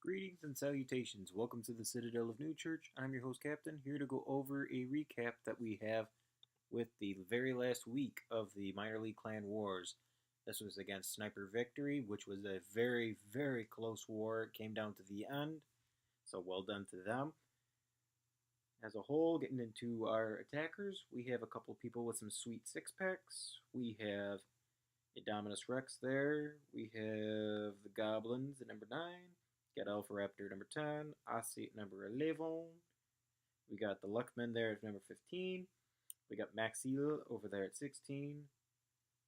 Greetings and salutations. Welcome to the Citadel of NewChurch. I'm your host, Captain, here to go over a recap that we have with the very last week of the Minor League Clan Wars. This was against Sniper Victory, which was a very, very close war. It came down to the end, so well done to them. As a whole, getting into our attackers, we have a couple people with some sweet six-packs. We have Indominus Rex there. We have the Goblins at number 9. Got Alpha Raptor number 10, Aussie at number 11. We got the Luckman there at number 15. We got Maxil over there at 16.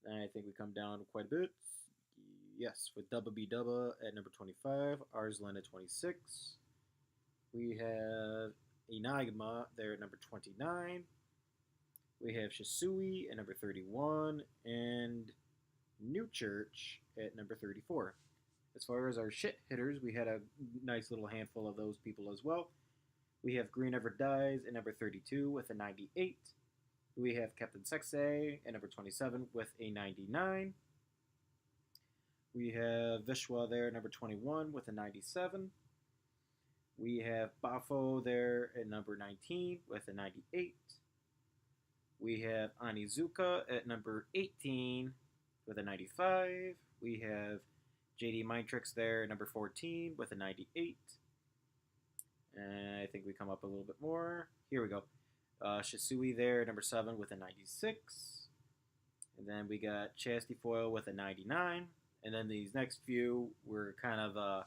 And I think we come down quite a bit. Yes, with Dubba B Dubba at number 25, Arslan at 26. We have Enigma there at number 29. We have Shisui at number 31. And NewChurch at number 34. As far as our shit hitters, we had a nice little handful of those people as well. We have Green Never Dies at number 32 with a 98. We have Captain Sexay at number 27 with a 99. We have Vishwa there at number 21 with a 97. We have Bafo there at number 19 with a 98. We have Anizuka at number 18 with a 95. We have JD Mindtricks there, number 14, with a 98. And I think we come up a little bit more. Here we go. Shisui there, number 7, with a 96. And then we got Chastity Foil with a 99. And then these next few were kind of,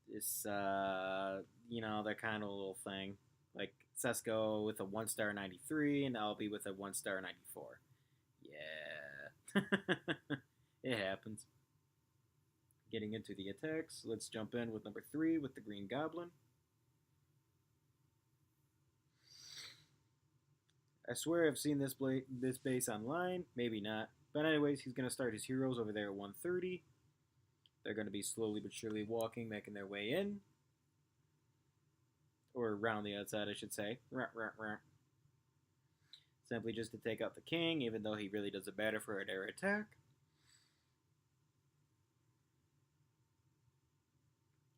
it's, they're kind of a little thing. Like Sesko with a 1-star 93, and Albie with a 1-star 94. Yeah. It happens. Getting into the attacks, let's jump in with number 3 with the Green Goblin. I swear I've seen this base online, maybe not. But anyways, he's going to start his heroes over there at 130. They're going to be slowly but surely walking, making their way in. Or around the outside, I should say. Simply just to take out the king, even though he really doesn't matter for their attack.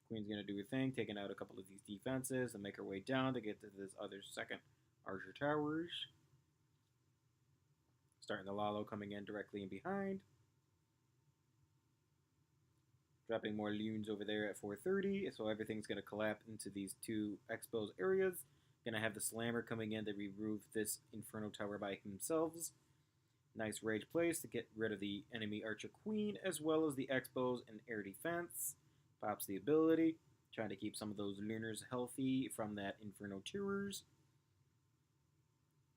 Queen's going to do her thing, taking out a couple of these defenses and make her way down to get to this other second Archer Towers. Starting the Lalo coming in directly in behind. Dropping more loons over there at 430, so everything's going to collapse into these two exposed areas. Going to have the Slammer coming in to remove this Inferno Tower by themselves. Nice rage place to get rid of the enemy Archer Queen, as well as the Expos and air defense. Pops the ability, trying to keep some of those Lunars healthy from that Inferno Tours.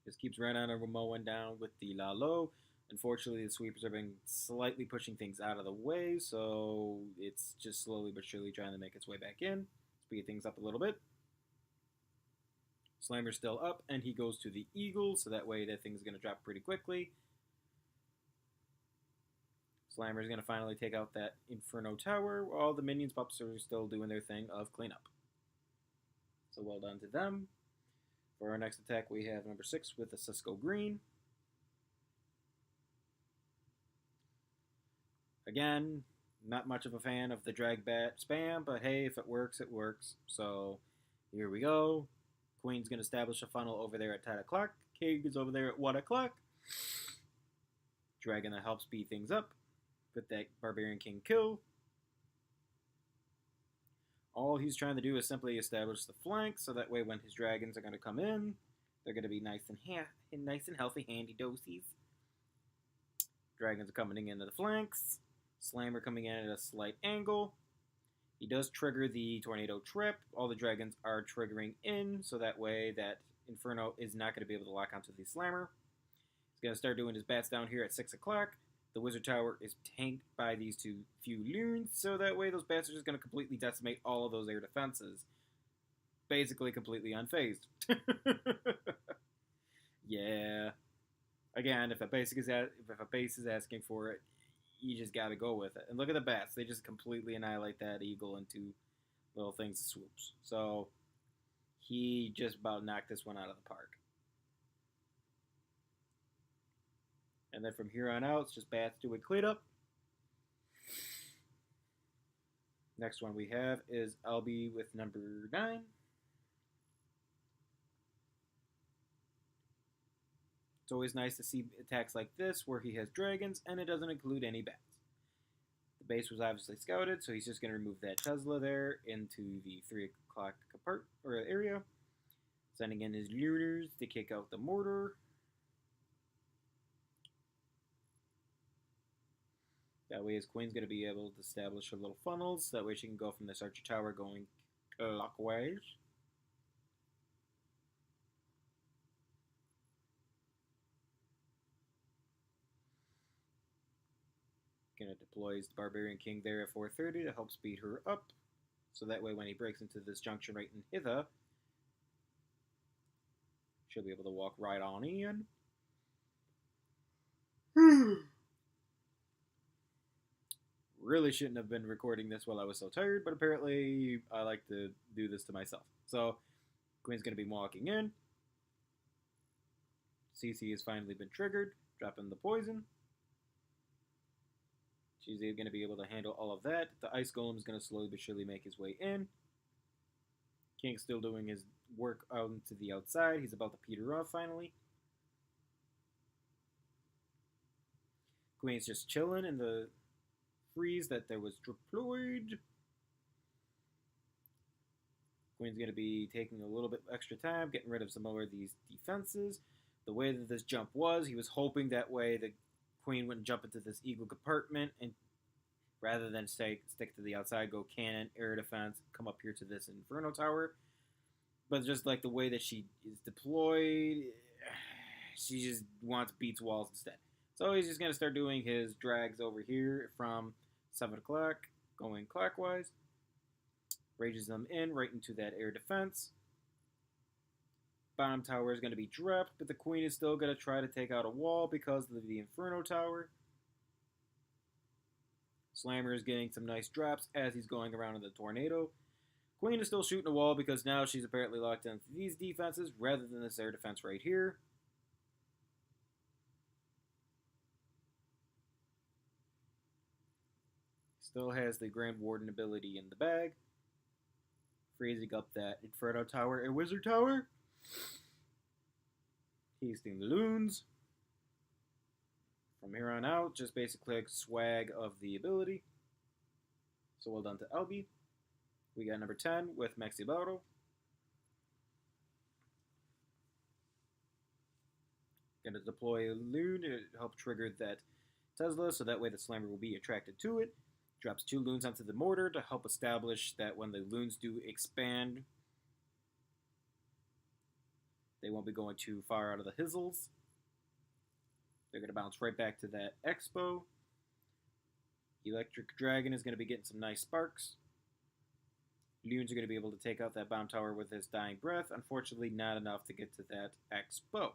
Just keeps right on a mowing down with the Lalo. Unfortunately, the sweepers have been slightly pushing things out of the way, so it's just slowly but surely trying to make its way back in. Speed things up a little bit. Slammer's still up, and he goes to the Eagle, so that way that thing's going to drop pretty quickly. Slammer's going to finally take out that Inferno Tower, while all the minions pups are still doing their thing of cleanup. So well done to them. For our next attack, we have number 6 with the Cisco Green. Again, not much of a fan of the drag bat spam, but hey, if it works, it works. So here we go. Queen's going to establish a funnel over there at 10 o'clock. King is over there at 1 o'clock. Dragon to help speed things up. Get that Barbarian King kill. All he's trying to do is simply establish the flank, so that way when his dragons are going to come in, they're going to be nice and healthy, handy dosies. Dragons are coming into the flanks. Slammer coming in at a slight angle. He does trigger the Tornado Trip. All the dragons are triggering in, so that way that Inferno is not going to be able to lock onto the Slammer. He's going to start doing his bats down here at 6 o'clock. The Wizard Tower is tanked by these few loons, so that way those bats are just going to completely decimate all of those air defenses. Basically completely unfazed. Yeah. Again, if a base is asking for it, you just got to go with it. And look at the bats. They just completely annihilate that Eagle into little things of swoops. So he just about knocked this one out of the park. And then from here on out, it's just bats doing cleanup. Next one we have is LB with number 9. It's always nice to see attacks like this where he has dragons and it doesn't include any bats. The base was obviously scouted, so he's just going to remove that Tesla there into the 3 o'clock area, sending in his looters to kick out the mortar. That way his queen's going to be able to establish her little funnels. That way she can go from this archer tower going clockwise. Gonna deploy his Barbarian King there at 4:30 to help speed her up. So that way when he breaks into this junction right in hither, she'll be able to walk right on in. Really shouldn't have been recording this while I was so tired, but apparently I like to do this to myself. So Queen's gonna be walking in. CC has finally been triggered, dropping the poison. She's going to be able to handle all of that. The Ice Golem is going to slowly but surely make his way in. King's still doing his work out to the outside. He's about to peter off finally. Queen's just chilling in the freeze that there was deployed. Queen's going to be taking a little bit extra time, getting rid of some more of these defenses. The way that this jump was, he was hoping that way the Queen wouldn't jump into this eagle compartment and rather than stick to the outside, go cannon, air defense, come up here to this Inferno Tower. But just like the way that she is deployed, she just beats walls instead. So he's just going to start doing his drags over here from 7 o'clock, going clockwise. Rages them in right into that air defense. Bomb tower is going to be dropped, but the Queen is still going to try to take out a wall because of the Inferno Tower. Slammer is getting some nice drops as he's going around in the tornado. Queen is still shooting a wall because now she's apparently locked into these defenses rather than this air defense right here. Still has the Grand Warden ability in the bag. Freezing up that Inferno Tower and Wizard Tower. Hasting the loons. From here on out, just basically a swag of the ability. So well done to Albi. We got number 10 with MLCW. Going to deploy a loon to help trigger that Tesla, so that way the Slammer will be attracted to it. Drops 2 loons onto the mortar to help establish that when the loons do expand, they won't be going too far out of the hizzles. They're going to bounce right back to that expo. Electric Dragon is going to be getting some nice sparks. Loons are going to be able to take out that bomb tower with his dying breath. Unfortunately, not enough to get to that expo.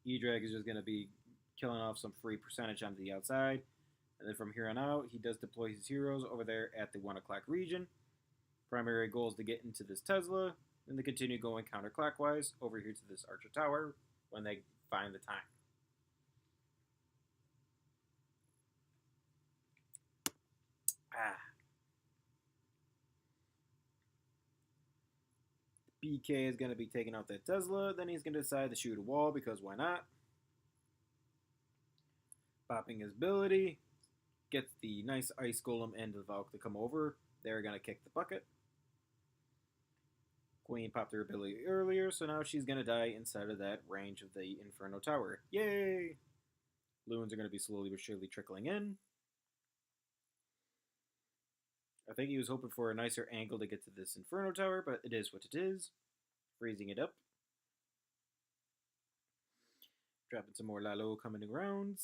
E-Drag is just going to be killing off some free percentage on the outside. And then from here on out, he does deploy his heroes over there at the 1 o'clock region. Primary goal is to get into this Tesla, and they continue going counterclockwise over here to this Archer Tower when they find the time. BK is going to be taking out that Tesla. Then he's going to decide to shoot a wall because why not? Popping his ability. Gets the nice Ice Golem and the Valk to come over. They're going to kick the bucket. Queen popped her ability earlier, so now she's going to die inside of that range of the Inferno Tower. Yay! Loons are going to be slowly but surely trickling in. I think he was hoping for a nicer angle to get to this Inferno Tower, but it is what it is. Freezing it up. Dropping some more Lalo coming around.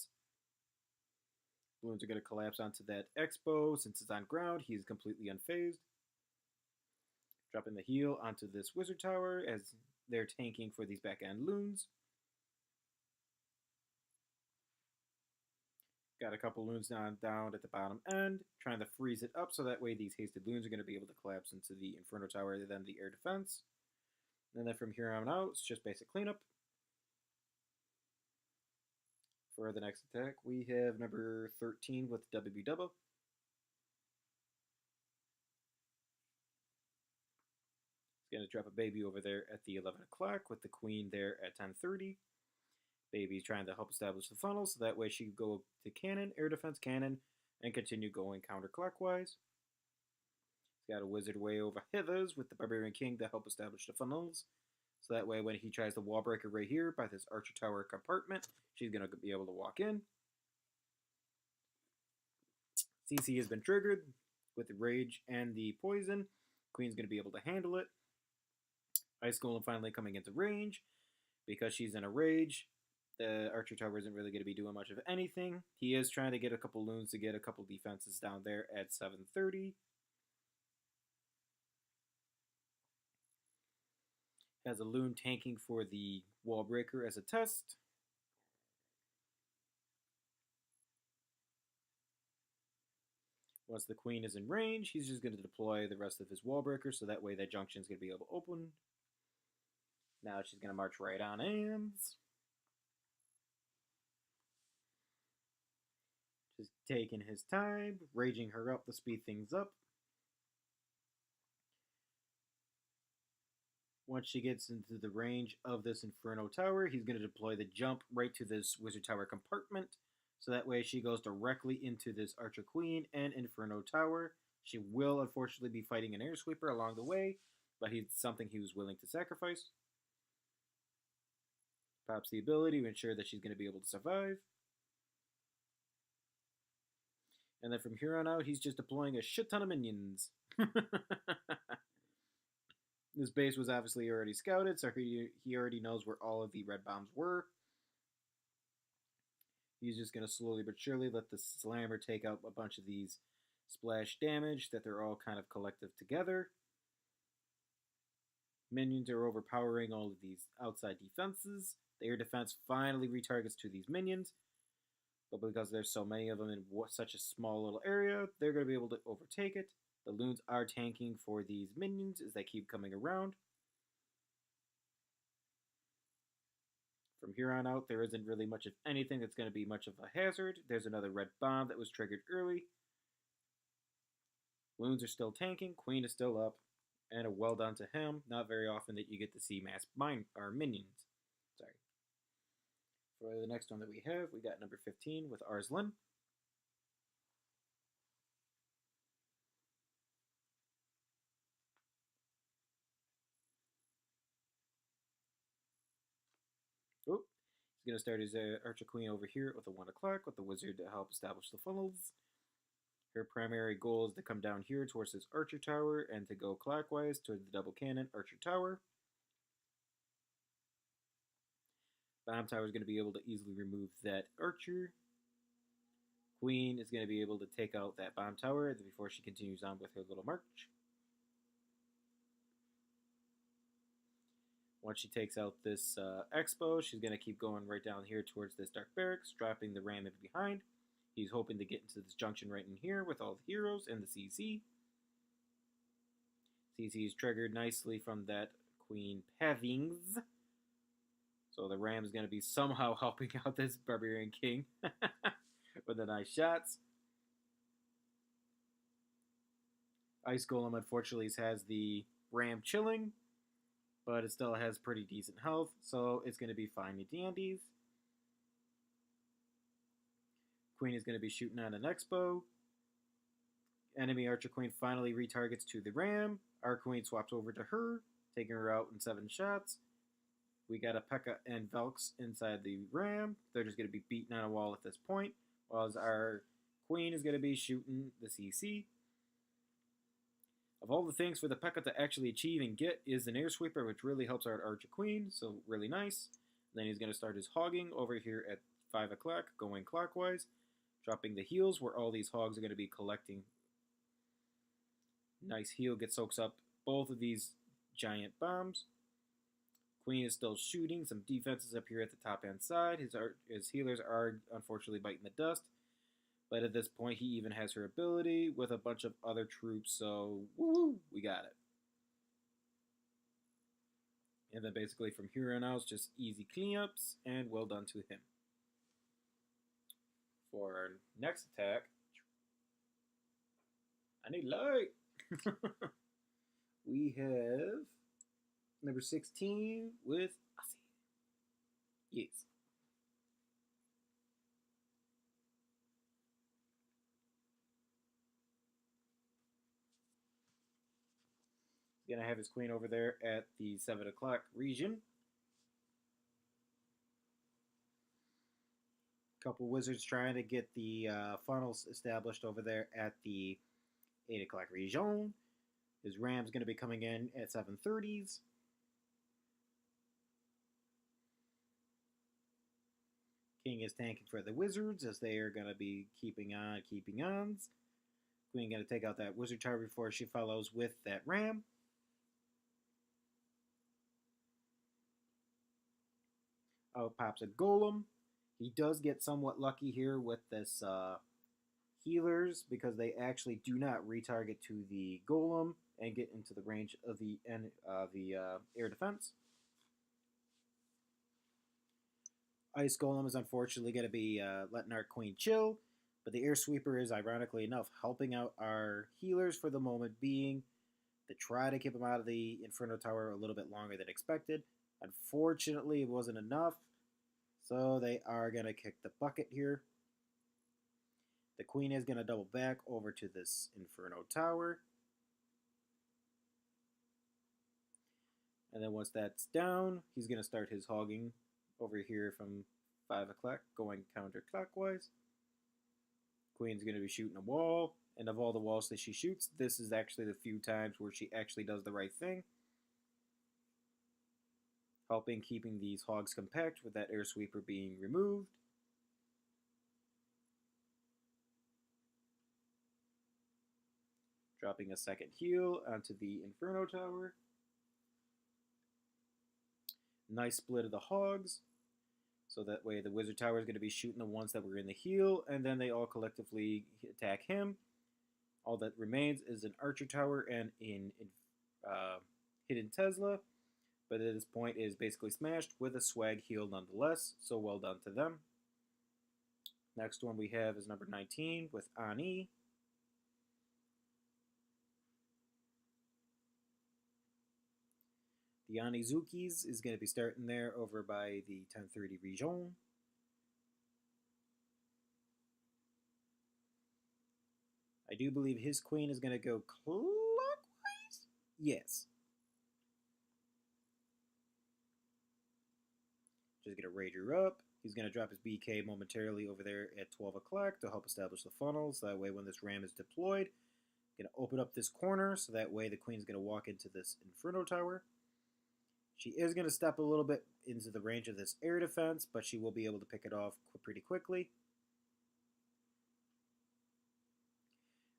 Loons are going to collapse onto that Expo. Since it's on ground, he's completely unfazed. Dropping the heal onto this Wizard Tower as they're tanking for these back-end loons. Got a couple loons down at the bottom end, trying to freeze it up so that way these hasted loons are going to be able to collapse into the Inferno Tower and then the air defense. And then from here on out, it's just basic cleanup. For the next attack, we have number 13 with WBW. Going to drop a baby over there at the 11 o'clock with the queen there at 10:30. Baby's trying to help establish the funnel, so that way she can go to cannon, air defense cannon, and continue going counterclockwise. He's got a wizard way over Heathers with the Barbarian King to help establish the funnels. So that way when he tries the wall breaker right here by this Archer Tower compartment, she's going to be able to walk in. CC has been triggered with the Rage and the Poison. Queen's going to be able to handle it. Ice Golem finally coming into range. Because she's in a rage, the Archer Tower isn't really going to be doing much of anything. He is trying to get a couple loons to get a couple defenses down there at 7:30. Has a loon tanking for the wall breaker as a test. Once the queen is in range, he's just going to deploy the rest of his wall breaker, so that way that junction is going to be able to open. Now she's going to march right on Ams. Just taking his time, raging her up to speed things up. Once she gets into the range of this Inferno Tower, he's going to deploy the jump right to this Wizard Tower compartment. So that way she goes directly into this Archer Queen and Inferno Tower. She will unfortunately be fighting an Air Sweeper along the way, but it's something he was willing to sacrifice. Pops the ability to ensure that she's going to be able to survive. And then from here on out, he's just deploying a shit ton of minions. This base was obviously already scouted, so he already knows where all of the red bombs were. He's just going to slowly but surely let the Slammer take out a bunch of these splash damage that they're all kind of collective together. Minions are overpowering all of these outside defenses. The air defense finally retargets to these minions. But because there's so many of them in such a small little area, they're going to be able to overtake it. The loons are tanking for these minions as they keep coming around. From here on out, there isn't really much of anything that's going to be much of a hazard. There's another red bomb that was triggered early. Loons are still tanking. Queen is still up. And a well done to him. Not very often that you get to see mass minions. Sorry. For the next one that we have, we got number 15 with Arslan. Oh, he's going to start his Archer Queen over here with a 1 o'clock with the Wizard to help establish the funnels. Her primary goal is to come down here towards this Archer Tower and to go clockwise toward the double cannon Archer Tower. Bomb Tower is going to be able to easily remove that Archer. Queen is going to be able to take out that Bomb Tower before she continues on with her little march. Once she takes out this Expo, she's going to keep going right down here towards this Dark Barracks, dropping the Ram in behind. He's hoping to get into this junction right in here with all the heroes and the CC. CC is triggered nicely from that Queen Pavings. So the Ram is going to be somehow helping out this Barbarian King with the nice shots. Ice Golem unfortunately has the Ram chilling, but it still has pretty decent health, so it's going to be fine and dandies. Queen is going to be shooting on an Expo. Enemy Archer Queen finally retargets to the Ram. Our Queen swaps over to her, taking her out in 7 shots. We got a P.E.K.K.A. and Velks inside the Ram. They're just going to be beating on a wall at this point, while our Queen is going to be shooting the CC. Of all the things for the P.E.K.K.A. to actually achieve and get is an Air Sweeper, which really helps our Archer Queen, so really nice. Then he's going to start his hogging over here at 5 o'clock, going clockwise, dropping the heals where all these hogs are going to be collecting. Nice heal soaks up both of these giant bombs. Queen is still shooting some defenses up here at the top hand side. His healers are unfortunately biting the dust. But at this point, he even has her ability with a bunch of other troops. So, woo, we got it. And then basically from here on out, it's just easy cleanups and well done to him. For our next attack, I need light. We have Number 16 with Asi. Yes. Gonna have his queen over there at the 7 o'clock region. Couple wizards trying to get the funnels established over there at the 8 o'clock region. His ram's going to be coming in at 7:30s. King is tanking for the wizards as they are going to be keeping on, keeping ons. Queen going to take out that wizard tower before she follows with that ram. Out pops a golem. He does get somewhat lucky here with this healers because they actually do not retarget to the golem and get into the range of the air defense. Ice Golem is unfortunately going to be letting our queen chill, but the air sweeper is ironically enough helping out our healers for the moment being to try to keep them out of the Inferno Tower a little bit longer than expected. Unfortunately, it wasn't enough, so they are going to kick the bucket here. The queen is going to double back over to this Inferno Tower. And then once that's down, he's going to start his hogging over here from 5 o'clock, going counterclockwise. Queen's going to be shooting a wall, and of all the walls that she shoots, this is actually the few times where she actually does the right thing, helping keeping these hogs compact with that air sweeper being removed. Dropping a second heal onto the Inferno Tower. Nice split of the hogs. So that way the Wizard Tower is going to be shooting the ones that were in the heal, and then they all collectively attack him. All that remains is an Archer Tower and in Hidden Tesla, but at this point it is basically smashed with a swag heal nonetheless, so well done to them. Next one we have is number 19 with Ani. The Anizukis is going to be starting there over by the 10:30 region. I do believe his queen is going to go clockwise. Yes. Just going to rage her up. He's going to drop his BK momentarily over there at 12 o'clock to help establish the funnels. That way when this ram is deployed, going to open up this corner so that way the queen's going to walk into this Inferno Tower. She is going to step a little bit into the range of this air defense, but she will be able to pick it off pretty quickly.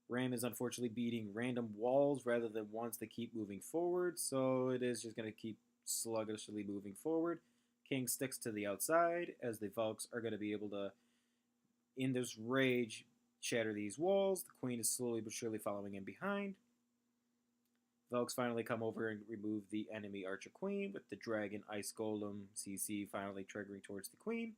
Ram is unfortunately beating random walls rather than ones that keep moving forward, so it is just going to keep sluggishly moving forward. King sticks to the outside as the Valks are going to be able to, in this rage, shatter these walls. The queen is slowly but surely following in behind. Valks finally come over and remove the enemy Archer Queen with the Dragon Ice Golem CC finally triggering towards the Queen.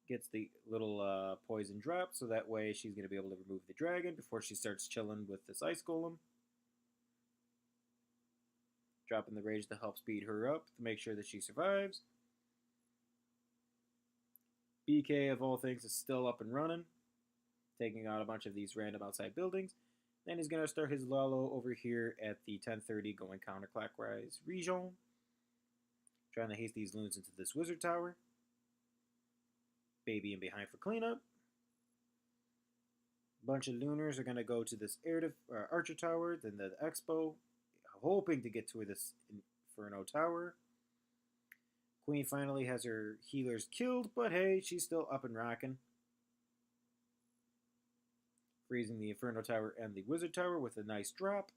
Gets the little poison drop, so that way she's going to be able to remove the Dragon before she starts chilling with this Ice Golem. Dropping the rage to help speed her up to make sure that she survives. BK, of all things, is still up and running, taking out a bunch of these random outside buildings. Then he's going to start his Lalo over here at the 10:30 going counterclockwise region. Trying to haste these loons into this Wizard Tower. Baby in behind for cleanup. Bunch of Lunars are going to go to this Archer Tower, then the Expo, hoping to get to this Inferno Tower. Queen finally has her healers killed, but hey, she's still up and rocking. Freezing the Inferno Tower and the Wizard Tower with a nice drop.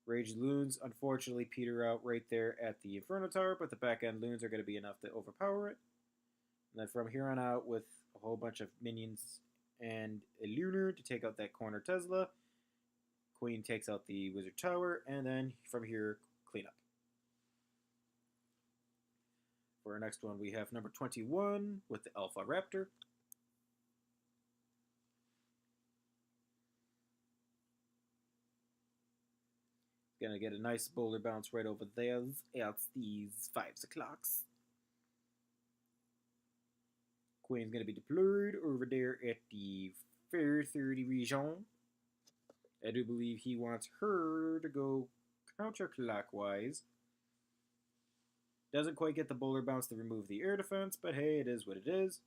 Raged Loons unfortunately peter out right there at the Inferno Tower, but the back end Loons are going to be enough to overpower it. And then from here on out, with a whole bunch of minions and a Lunar to take out that corner Tesla, Queen takes out the Wizard Tower, and then from here, clean up. For our next one, we have number 21 with the Alpha Raptor. Gonna get a nice bowler bounce right over there at these 5 o'clocks. Queen's gonna be deployed over there at the 4:30 region. I do believe he wants her to go counterclockwise. Doesn't quite get the bowler bounce to remove the air defense, but hey, it is what it is.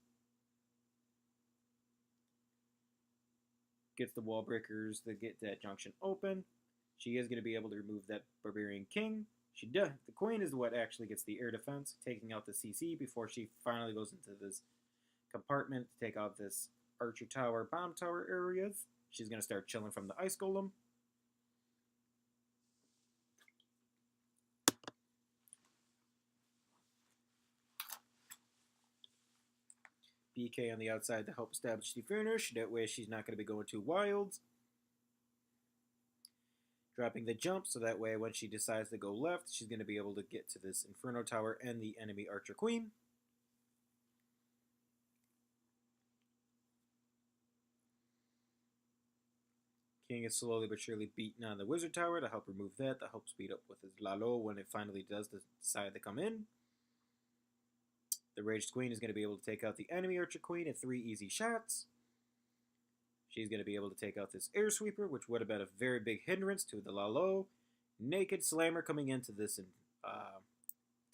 Gets the wall breakers to get that junction open. She is going to be able to remove that Barbarian King. She does. The Queen is what actually gets the air defense, taking out the CC before she finally goes into this compartment to take out this Archer Tower, Bomb Tower areas. She's going to start chilling from the Ice Golem. BK on the outside to help establish the finish. That way she's not going to be going too wild. Dropping the jump, so that way when she decides to go left, she's going to be able to get to this Inferno Tower and the enemy Archer Queen. King is slowly but surely beating on the Wizard Tower to help remove that, to help speed up with his Lalo when it finally does decide to come in. The Raged Queen is going to be able to take out the enemy Archer Queen in 3 easy shots. She's going to be able to take out this Air Sweeper, which would have been a very big hindrance to the Lalo. Naked Slammer coming into this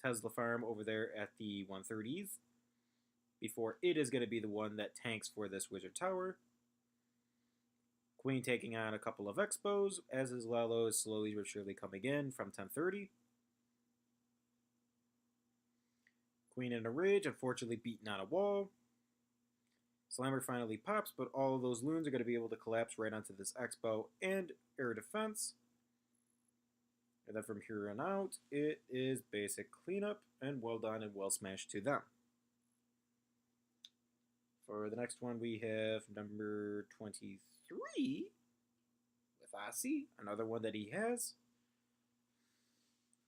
Tesla farm over there at the 130s. Before it is going to be the one that tanks for this Wizard Tower. Queen taking on a couple of Expos, as his Lalo is slowly but surely coming in from 1030. Queen in a rage, unfortunately beaten on a wall. Slammer finally pops, but all of those loons are going to be able to collapse right onto this Expo and air defense. And then from here on out, it is basic cleanup, and well done and well smashed to them. For the next one, we have number 23 with Asi, another one that he has.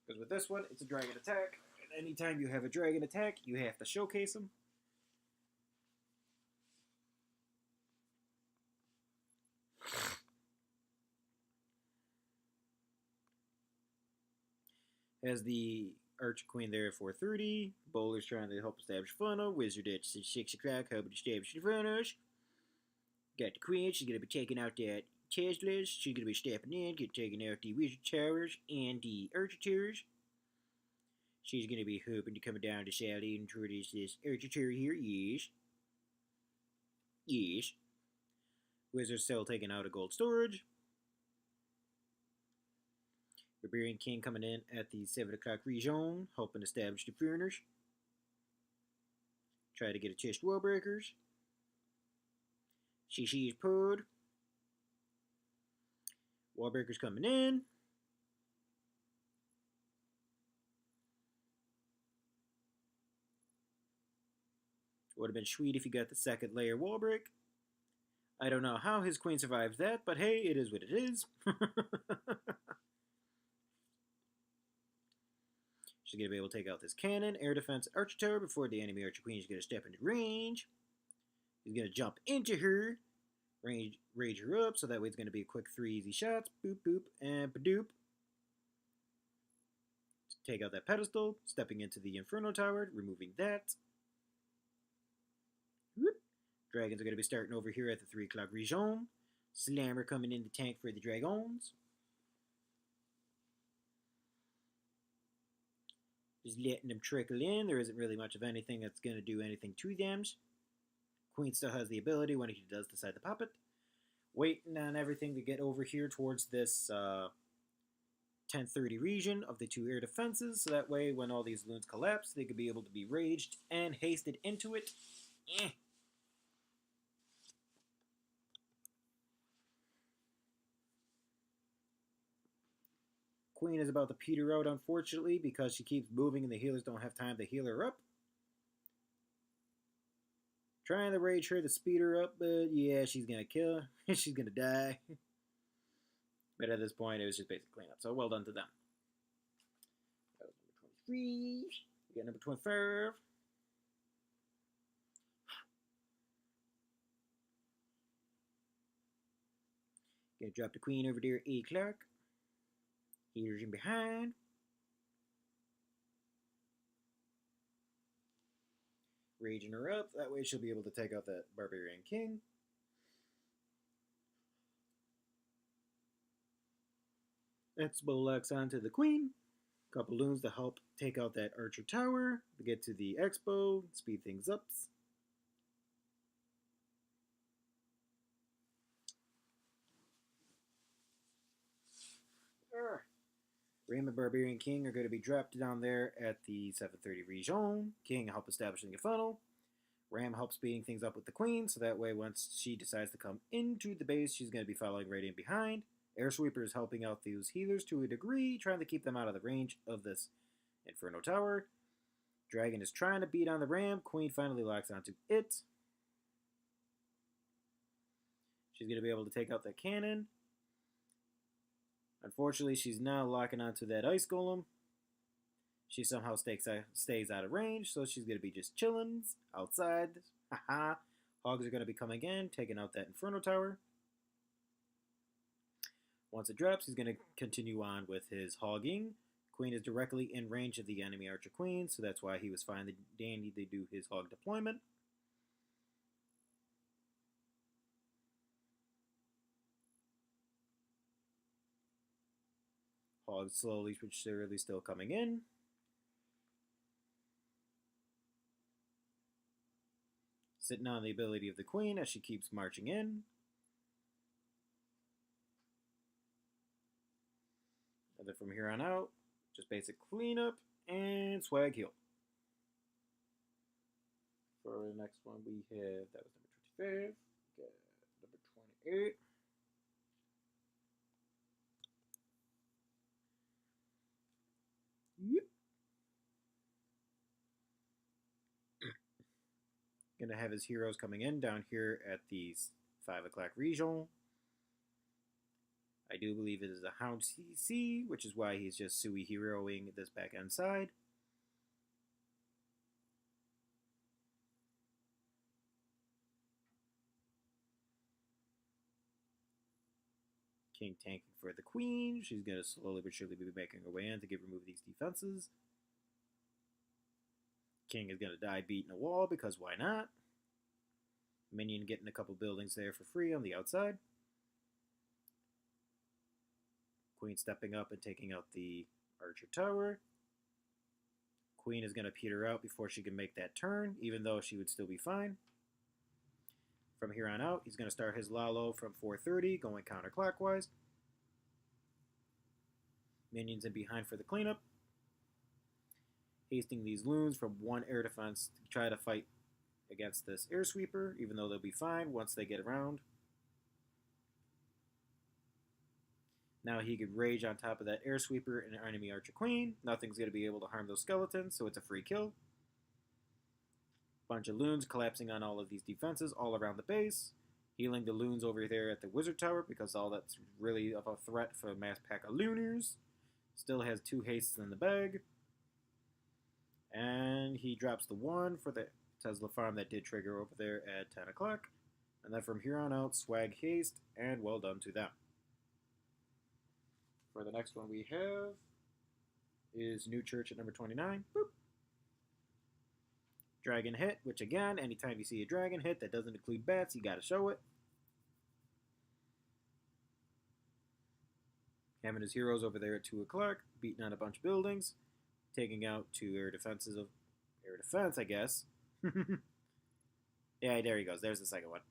Because with this one, it's a dragon attack. And anytime you have a dragon attack, you have to showcase him. Has the Archer Queen there at 4:30. Bowler's trying to help establish funnel. Wizard at 6 o'clock, helping establish the funnels. Got the Queen. She's going to be taking out that Teslas. She's going to be stepping in, taking out the Wizard Towers and the Archer Towers. She's going to be hoping to come down to Sally and introduce this Archer Tower here. Yes. Yes. Wizard's still taking out a gold storage. Barbarian King coming in at the 7 o'clock region, helping establish the furnace. Try to get a chest wall breakers. CC is pulled. Wall breakers coming in. Would have been sweet if you got the second layer wall break. I don't know how his queen survives that, but hey, it is what it is. She's going to be able to take out this cannon, air defense, Archer Tower before the enemy Archer Queen is going to step into range. He's going to jump into her, rage her up, so that way it's going to be a quick 3 easy shots. Boop, boop, and badoop. Take out that pedestal, stepping into the Inferno Tower, removing that. Whoop. Dragons are going to be starting over here at the 3 o'clock region. Slammer coming in the tank for the Dragons. Just letting them trickle in. There isn't really much of anything that's going to do anything to them. Queen still has the ability when he does decide to pop it. Waiting on everything to get over here towards this 1030 region of the 2 air defenses. So that way when all these loons collapse, they could be able to be raged and hasted into it. Queen is about to peter out, unfortunately, because she keeps moving and the healers don't have time to heal her up. Trying to rage her to speed her up, but yeah, she's going to kill. She's going to die. But at this point, it was just basic cleanup, so well done to them. That was number 23. We got number 25. Gonna drop the Queen over there at 8 o'clock. Healer's in behind. Raging her up. That way she'll be able to take out that Barbarian King. Expo locks onto the Queen. Couple loons to help take out that Archer Tower. To get to the Expo, speed things up. Ram and Barbarian King are going to be dropped down there at the 7:30 region. King help establishing a funnel. Ram helps speeding things up with the Queen, so that way once she decides to come into the base, she's going to be following right in behind. Air Sweeper is helping out these healers to a degree, trying to keep them out of the range of this Inferno Tower. Dragon is trying to beat on the Ram. Queen finally locks onto it. She's going to be able to take out that cannon. Unfortunately, she's now locking onto that Ice Golem. She somehow stays out of range, so she's going to be just chilling outside. Haha. Hogs are going to be coming in, taking out that Inferno Tower. Once it drops, he's going to continue on with his hogging. Queen is directly in range of the enemy Archer Queen, so that's why he was fine. Dandy to do his hog deployment. Hogs slowly but surely still coming in. Sitting on the ability of the Queen as she keeps marching in. And then from here on out, just basic cleanup and swag heal. For the next one, we have, that was number 25. Got number 28. Yep. Gonna have his heroes coming in down here at the 5 o'clock region. I do believe it is a Hound CC, which is why he's just Sui heroing this back end side. King tanking for the Queen. She's going to slowly but surely be making her way in to remove these defenses. King is going to die beating a wall because why not? Minion getting a couple buildings there for free on the outside. Queen stepping up and taking out the Archer Tower. Queen is going to peter out before she can make that turn, even though she would still be fine. From here on out, he's going to start his Lalo from 4:30, going counterclockwise. Minions in behind for the cleanup. Hasting these loons from one air defense to try to fight against this air sweeper, even though they'll be fine once they get around. Now he could rage on top of that air sweeper and enemy Archer Queen. Nothing's going to be able to harm those skeletons, so it's a free kill. Bunch of loons collapsing on all of these defenses all around the base. Healing the loons over there at the Wizard Tower because all that's really of a threat for a mass pack of looners. Still has 2 hastes in the bag. And he drops the 1 for the Tesla farm that did trigger over there at 10 o'clock. And then from here on out, swag haste, and well done to them. For the next one we have is NewChurch at number 29. Boop. Dragon hit, which again, anytime you see a dragon hit that doesn't include bats, you gotta show it. Having his heroes over there at 2 o'clock, beating on a bunch of buildings, taking out 2 air defenses of air defense, I guess. Yeah, there he goes. There's the second one.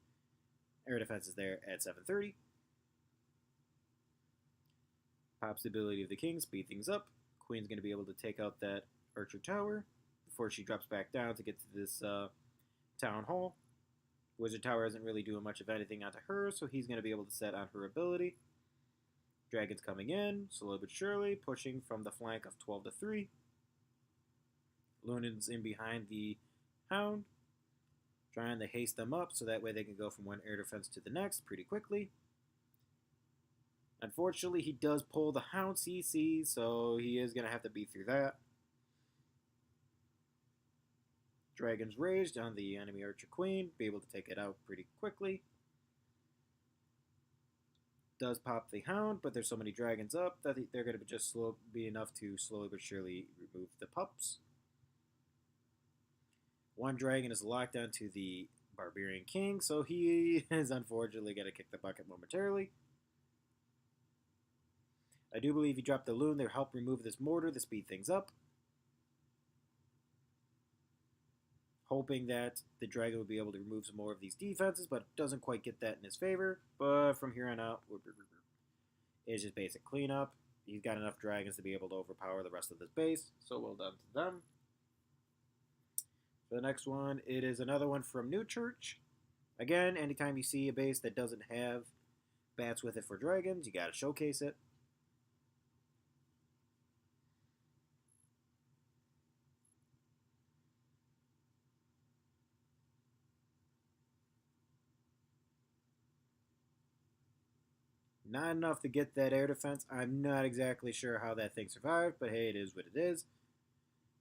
Air defense is there at 7:30. Pops the ability of the King, speed things up. Queen's going to be able to take out that Archer Tower before she drops back down to get to this Town Hall. Wizard Tower isn't really doing much of anything onto her, so he's going to be able to set on her ability. Dragon's coming in, slowly but surely, pushing from the flank of 12 to 3. Lunan's in behind the Hound, trying to haste them up so that way they can go from one air defense to the next pretty quickly. Unfortunately, he does pull the Hound CC, so he is going to have to beat through that. Dragon's raged on the enemy Archer Queen, be able to take it out pretty quickly. does pop the Hound, but there's so many dragons up that they're going to just be enough to slowly but surely remove the pups. One dragon is locked onto the Barbarian King, so he is unfortunately going to kick the bucket momentarily. I do believe he dropped the loon to help remove this mortar to speed things up. Hoping that the dragon would be able to remove some more of these defenses, but doesn't quite get that in his favor. But from here on out, it's just basic cleanup. He's got enough dragons to be able to overpower the rest of this base, so well done to them. For the next one, it is another one from NewChurch. Again, anytime you see a base that doesn't have bats with it for dragons, you gotta showcase it. Not enough to get that air defense. I'm not exactly sure how that thing survived, but hey, it is what it is.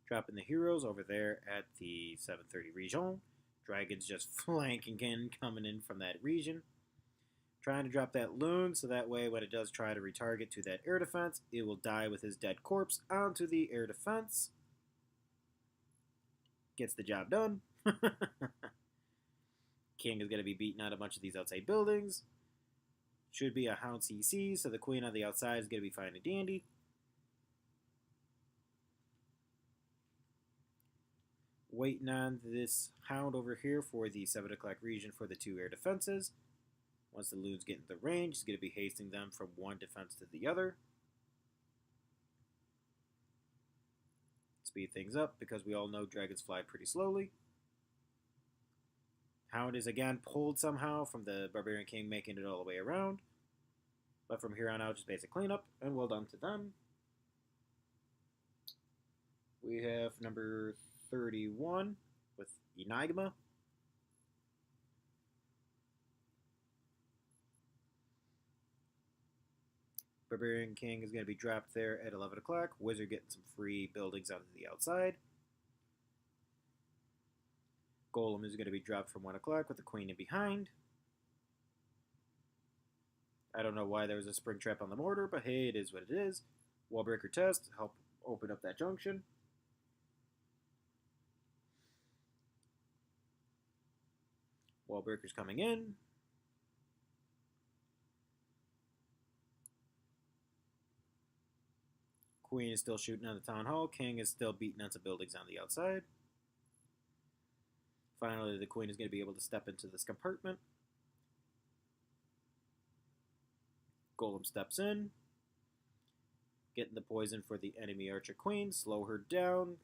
Dropping the heroes over there at the 730 region. Dragons just flanking in, coming in from that region. Trying to drop that loon, so that way when it does try to retarget to that air defense, it will die with his dead corpse onto the air defense. Gets the job done. King is going to be beating out a bunch of these outside buildings. Should be a Hound CC, so the queen on the outside is going to be fine and dandy. Waiting on this Hound over here for the 7 o'clock region for the 2 air defenses. Once the loons get in the range, he's going to be hasting them from one defense to the other. Speed things up because we all know dragons fly pretty slowly. Hound is again pulled somehow from the Barbarian King, making it all the way around. But from here on out, just basic cleanup, and well done to them. We have number 31 with Enigma. Barbarian King is going to be dropped there at 11 o'clock. Wizard getting some free buildings out of the outside. Golem is going to be dropped from 1 o'clock with the queen in behind. I don't know why there was a spring trap on the mortar, but hey, it is what it is. Wall breaker test, help open up that junction. Wall breakers coming in. Queen is still shooting on the town hall. King is still beating on some buildings on the outside. Finally, the queen is going to be able to step into this compartment. Golem steps in. Getting the poison for the enemy archer queen. Slow her down.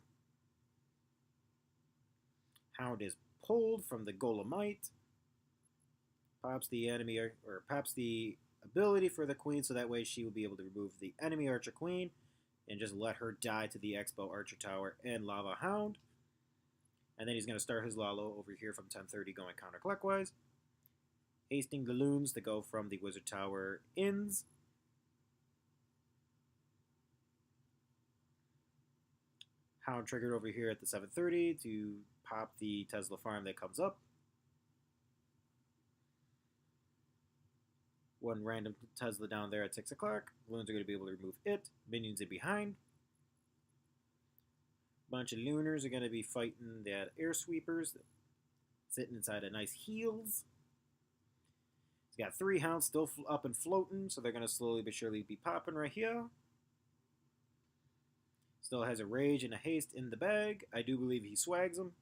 Hound is pulled from the Golemite. Pops the enemy, or pops the ability for the queen, so that way she will be able to remove the enemy archer queen and just let her die to the Expo Archer Tower and Lava Hound. And then he's going to start his Lalo over here from 1030 going counterclockwise. Hasting the loons to go from the Wizard Tower ins. Hound triggered over here at the 730 to pop the Tesla farm that comes up. One random Tesla down there at 6 o'clock. Loons are going to be able to remove it. Minions in behind. Bunch of Lunars are going to be fighting that air sweepers. Sitting inside a nice heals. He's got 3 hounds still up and floating, so they're going to slowly but surely be popping right here. Still has a rage and a haste in the bag. I do believe he swags them.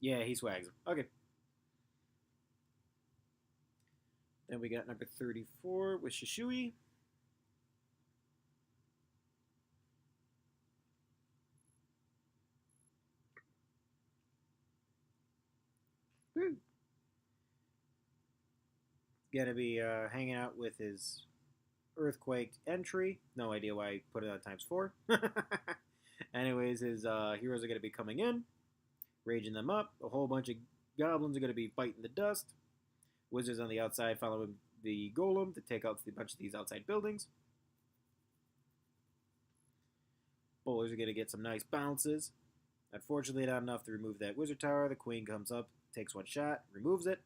Yeah, he swags them. Okay. Then we got number 34 with Shishui. Woo. Gonna be hanging out with his Earthquake entry. No idea why I put it on ×4. Anyways, his heroes are gonna be coming in, raging them up. A whole bunch of goblins are gonna be biting the dust. Wizards on the outside following the golem to take out a bunch of these outside buildings. Bowlers are going to get some nice bounces. Unfortunately, not enough to remove that wizard tower. The queen comes up, takes one shot, removes it.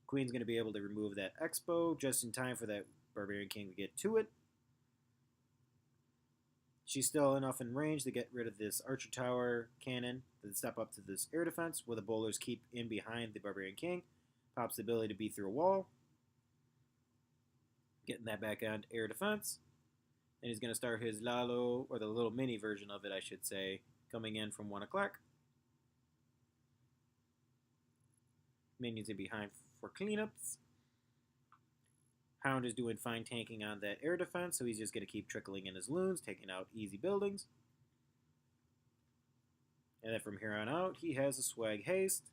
Queen's going to be able to remove that expo just in time for that barbarian king to get to it. She's still enough in range to get rid of this archer tower cannon to step up to this air defense, where the bowlers keep in behind the barbarian king. Pops the ability to beat through a wall. Getting that back end air defense. And he's going to start his Lalo, or the little mini version of it, I should say, coming in from 1 o'clock. Minions in behind for cleanups. Hound is doing fine tanking on that air defense, so he's just going to keep trickling in his loons, taking out easy buildings. And then from here on out, he has a swag haste.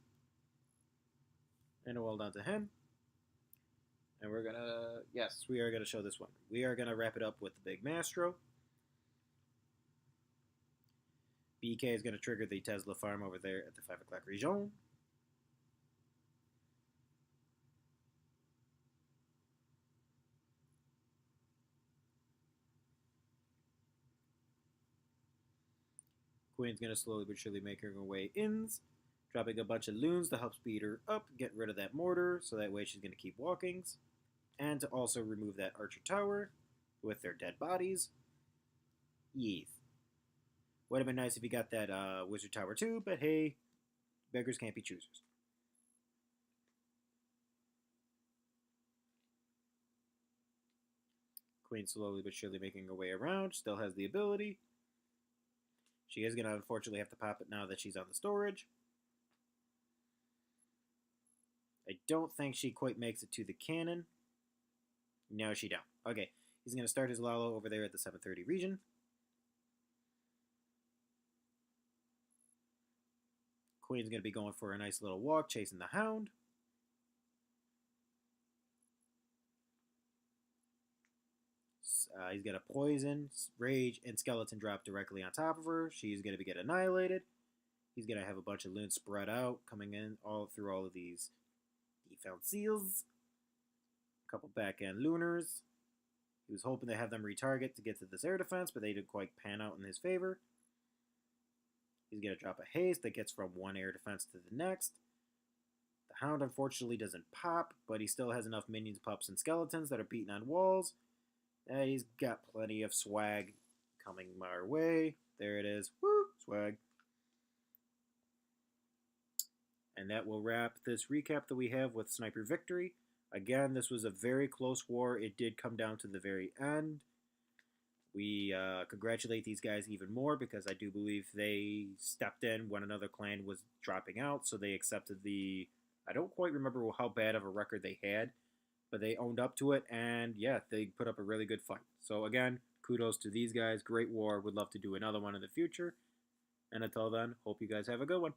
And well done to him. And we're going to, yes, we are going to show this one. We are going to wrap it up with the big Mastro. BK is going to trigger the Tesla farm over there at the 5 o'clock region. Queen's going to slowly but surely make her way ins, dropping a bunch of loons to help speed her up, get rid of that mortar, so that way she's going to keep walkings, and to also remove that archer tower with their dead bodies. Yes. Would have been nice if you got that wizard tower too, but hey, beggars can't be choosers. Queen slowly but surely making her way around, still has the ability. She is going to unfortunately have to pop it now that she's on the storage. I don't think she quite makes it to the cannon. No, she don't. Okay, he's going to start his Lalo over there at the 7:30 region. Queen's going to be going for a nice little walk, chasing the Hound. He's got a Poison, Rage, and Skeleton drop directly on top of her. She's going to get annihilated. He's going to have a bunch of loons spread out, coming in all through all of these defenses. A couple back-end Lunars. He was hoping to have them retarget to get to this air defense, but they didn't quite pan out in his favor. He's going to drop a haste that gets from one air defense to the next. The Hound unfortunately doesn't pop, but he still has enough minions, pups, and skeletons that are beating on walls. He's got plenty of swag coming our way. There it is. Woo! Swag. And that will wrap this recap that we have with Sniper Victory. Again, this was a very close war. It did come down to the very end. We congratulate these guys even more because I do believe they stepped in when another clan was dropping out. So they accepted the... I don't quite remember how bad of a record they had, but they owned up to it, and yeah, they put up a really good fight. So again, kudos to these guys. Great war. Would love to do another one in the future. And until then, hope you guys have a good one.